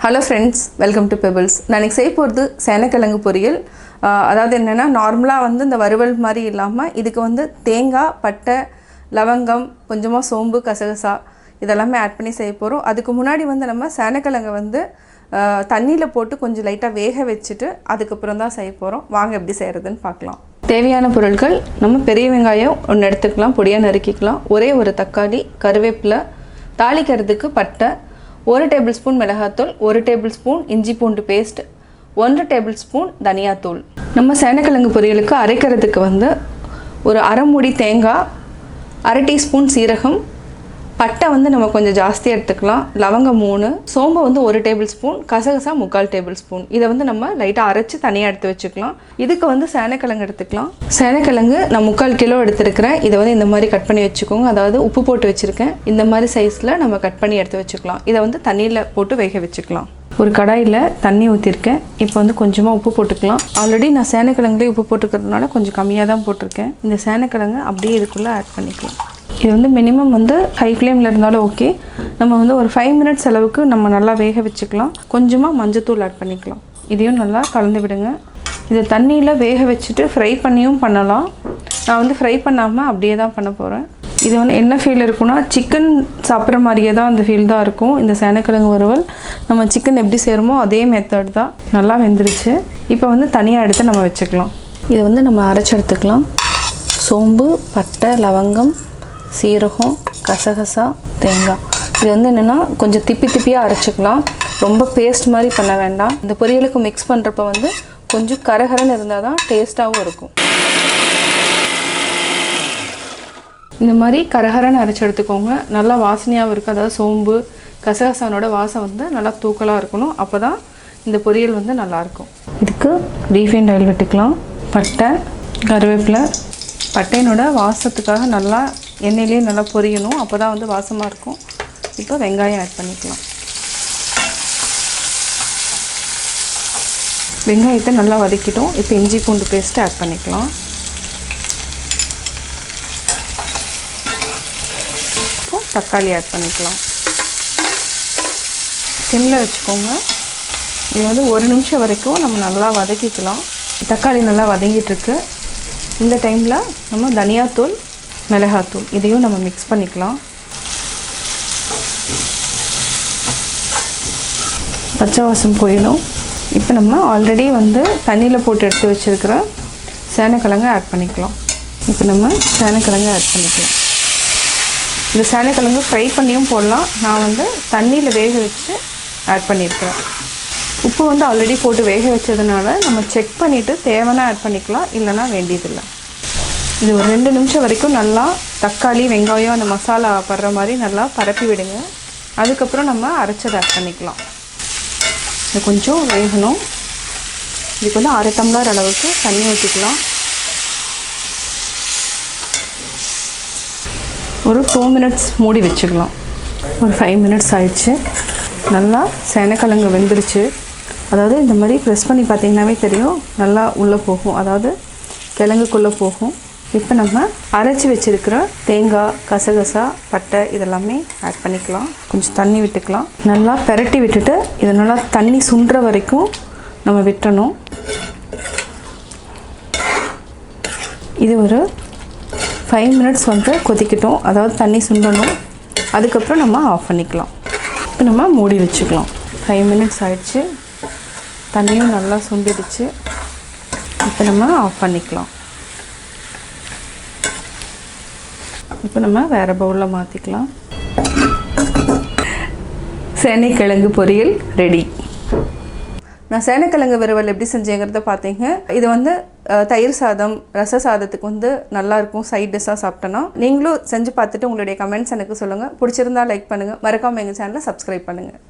Hello friends, welcome to Pebbles. நான் செய்ய போறது Senai Kizhangu Poriyal. அதாவது என்னன்னா நார்மலா இந்த வறுவல் மாதிரி இல்லாம இதுக்கு தேங்காய், பட்டை, லவங்கம், கொஞ்சமா சோம்பு, கசகசா இதெல்லாம் ஆட் பண்ணி செய்ய போறோம். அதுக்கு முன்னாடி நம்ம Senai Kizhangu தண்ணில போட்டு கொஞ்சம் லைட்டா வேக வெச்சிட்டு அதுக்கு அப்புறம் தான் செய்ய போறோம். வாங்க எப்படி செய்யறதுன்னு பார்க்கலாம். தேவையான பொருட்கள் நம்ம பெரிய வெங்காயம் ஒன்னு எடுத்துக்கலாம், பொடியா நறுக்கிக்கலாம். ஒரே ஒரு தக்காளி, கறிவேப்பிலை, தாளிக்கிறதுக்கு பட்டை, 1 டேபிள்ஸ்பூன் மிளகாய்த்தூள், 1 டேபிள்ஸ்பூன் இஞ்சி பூண்டு பேஸ்ட், 1 டேபிள்ஸ்பூன் தனியாத்தூள். நம்ம Senai Kizhangu பொரியலுக்கு அரைக்கிறதுக்கு ஒரு அரை மூடி தேங்காய், 1/2 டீஸ்பூன் சீரகம், பட்டை நம்ம கொஞ்சம் ஜாஸ்தி எடுத்துக்கலாம், லவங்கம் 3, சோம்பு 1 டேபிள்ஸ்பூன், கசகசா 3/4 டேபிள்ஸ்பூன். இதை நம்ம லைட்டாக அரைச்சி தனியாக எடுத்து வச்சுக்கலாம். இதுக்கு Senai Kizhangu எடுத்துக்கலாம். Senai Kizhangu நான் 3/4 கிலோ எடுத்துருக்கிறேன். இதை இந்த மாதிரி கட் பண்ணி வச்சுக்கோங்க. அதாவது உப்பு போட்டு வச்சுருக்கேன். இந்த மாதிரி சைஸில் நம்ம கட் பண்ணி எடுத்து வச்சுக்கலாம். இதை தண்ணியில் போட்டு வேக வச்சுக்கலாம். ஒரு கடாயில் தண்ணி ஊற்றிருக்கேன். இப்போ கொஞ்சமாக உப்பு போட்டுக்கலாம். ஆல்ரெடி நான் Senai Kizhanguலேயே உப்பு போட்டுக்கிறதுனால கொஞ்சம் கம்மியாக தான் போட்டிருக்கேன். இந்த Senai Kizhangu அப்படியே இதுக்குள்ளே ஆட் பண்ணிக்கலாம். இது மினிமம் ஹை ஃப்ளேமில் இருந்தாலும் ஓகே. நம்ம ஒரு 5 மினிட்ஸ் அளவுக்கு நம்ம நல்லா வேக வச்சுக்கலாம். கொஞ்சமாக மஞ்சத்தூள் ஆட் பண்ணிக்கலாம். இதையும் நல்லா கலந்து விடுங்க. இதை தண்ணியில் வேக வச்சுட்டு ஃப்ரை பண்ணியும் பண்ணலாம். நான் ஃப்ரை பண்ணாமல் அப்படியே தான் பண்ண போகிறேன். இது என்ன ஃபீல் இருக்குன்னா சிக்கன் சாப்பிட்ற மாதிரியே தான் அந்த ஃபீல் தான் இருக்கும். இந்த Senai Kizhangu வறுவல் நம்ம சிக்கன் எப்படி செய்கிறோமோ அதே மெத்தட் தான். நல்லா வெந்துருச்சு. இப்போ தனியாக எடுத்து நம்ம வச்சுக்கலாம். இதை நம்ம அரைச்சி எடுத்துக்கலாம். சோம்பு, பட்டை, லவங்கம், சீரகம், கசகசா, தேங்காய். இது என்னென்னா கொஞ்சம் திப்பியாக அரைச்சிக்கலாம். ரொம்ப பேஸ்ட் மாதிரி பண்ண வேண்டாம். இந்த பொரியலுக்கு மிக்ஸ் பண்ணுறப்ப கொஞ்சம் கரகரன்னு இருந்தால் தான் டேஸ்ட்டாகவும் இருக்கும். இந்த மாதிரி கரகரன்னு அரைச்சி எடுத்துக்கோங்க. நல்லா வாசனையாகவும் இருக்குது. அதாவது சோம்பு, கசகசானோட வாசம் நல்லா தூக்கலாக இருக்கணும். அப்போ தான் இந்த பொரியல் நல்லாயிருக்கும். இதுக்கு ரீஃபைண்ட் ஆயில் விட்டுக்கலாம். பட்டை, கருவேப்பிலை. பட்டையினோட வாசத்துக்காக நல்லா எண்ணெயிலே நல்லா பொரியணும். அப்போ தான் வாசமாக இருக்கும். இப்போ வெங்காயம் ஆட் பண்ணிக்கலாம். வெங்காயத்தை நல்லா வதக்கிட்டோம். இப்போ இஞ்சி பூண்டு பேஸ்ட்டு ஆட் பண்ணிக்கலாம். இப்போ தக்காளி ஆட் பண்ணிக்கலாம். சிம்மில் வச்சுக்கோங்க. இது 1 நிமிஷம் வரைக்கும் நம்ம நல்லா வதக்கிக்கலாம். தக்காளி நல்லா வதங்கிட்டுருக்கு. இந்த டைமில் நம்ம தனியாத்தூள், மிளகாத்தூள் இதையும் நம்ம மிக்ஸ் பண்ணிக்கலாம். பச்சை வாசம் போயிடும். இப்போ நம்ம ஆல்ரெடி தண்ணியில் போட்டு எடுத்து வச்சுருக்கிற Senai Kizhangu ஆட் பண்ணிக்கலாம். இப்போ நம்ம Senai Kizhangu ஆட் பண்ணிக்கலாம். இந்த Senai Kizhangu ஃப்ரை பண்ணியும் போடலாம். நான் தண்ணியில் வேக வச்சு ஆட் பண்ணியிருக்கிறேன். உப்பு ஆல்ரெடி போட்டு வேக வச்சதுனால நம்ம செக் பண்ணிவிட்டு தேவைன்னா ஆட் பண்ணிக்கலாம், இல்லைனா வேண்டியதில்லை. இது ஒரு 2 நிமிஷம் வரைக்கும் நல்லா தக்காளி, வெங்காயம், அந்த மசாலா படுற மாதிரி நல்லா பரப்பி விடுங்க. அதுக்கப்புறம் நம்ம அரைச்சதை ஆட் பண்ணிக்கலாம். இது கொஞ்சம் வேகணும். இதுக்கு 1/2 டம்ளர் அளவுக்கு தண்ணி ஊற்றிக்கலாம். ஒரு 2 மினிட்ஸ் மூடி வச்சுக்கலாம். ஒரு 5 மினிட்ஸ் ஆயிடுச்சு. நல்லா Senai Kizhangu வெந்துருச்சு. அதாவது இந்த மாதிரி ப்ரெஸ் பண்ணி பார்த்தீங்கன்னாவே தெரியும், நல்லா உள்ளே போகும். அதாவது கிழங்குக்குள்ளே போகும். இப்போ நம்ம அரைச்சி வச்சுருக்கிற தேங்காய், கசகசா, பட்டை இதெல்லாமே ஆட் பண்ணிக்கலாம். கொஞ்சம் தண்ணி விட்டுக்கலாம். நல்லா பெரட்டி விட்டுட்டு இதை நல்லா தண்ணி சுண்டுற வரைக்கும் நம்ம விட்டணும். இது ஒரு 5 மினிட்ஸ் கொதிக்கட்டும். அதாவது தண்ணி சுண்டணும். அதுக்கப்புறம் நம்ம ஆஃப் பண்ணிக்கலாம். இப்போ நம்ம மூடி வச்சுக்கலாம். 5 மினிட்ஸ் ஆயிடுச்சு. தண்ணியும் நல்லா சுண்டிடுச்சு. இப்போ நம்ம ஆஃப் பண்ணிக்கலாம். இப்போ நம்ம வேறு பவுலில் மாற்றிக்கலாம். Senai Kizhangu பொரியல் ரெடி. நான் Senai Kizhangu வறுவல் எப்படி செஞ்சேங்கிறத பார்த்தீங்க. இது தயிர் சாதம், ரச சாதத்துக்கு நல்லாயிருக்கும் சைட் டிஷ்ஷாக சாப்பிட்டோன்னா. நீங்களும் செஞ்சு பார்த்துட்டு உங்களுடைய கமெண்ட்ஸ் எனக்கு சொல்லுங்கள். பிடிச்சிருந்தா லைக் பண்ணுங்கள். மறக்காமல் எங்கள் சேனலை சப்ஸ்கிரைப் பண்ணுங்கள்.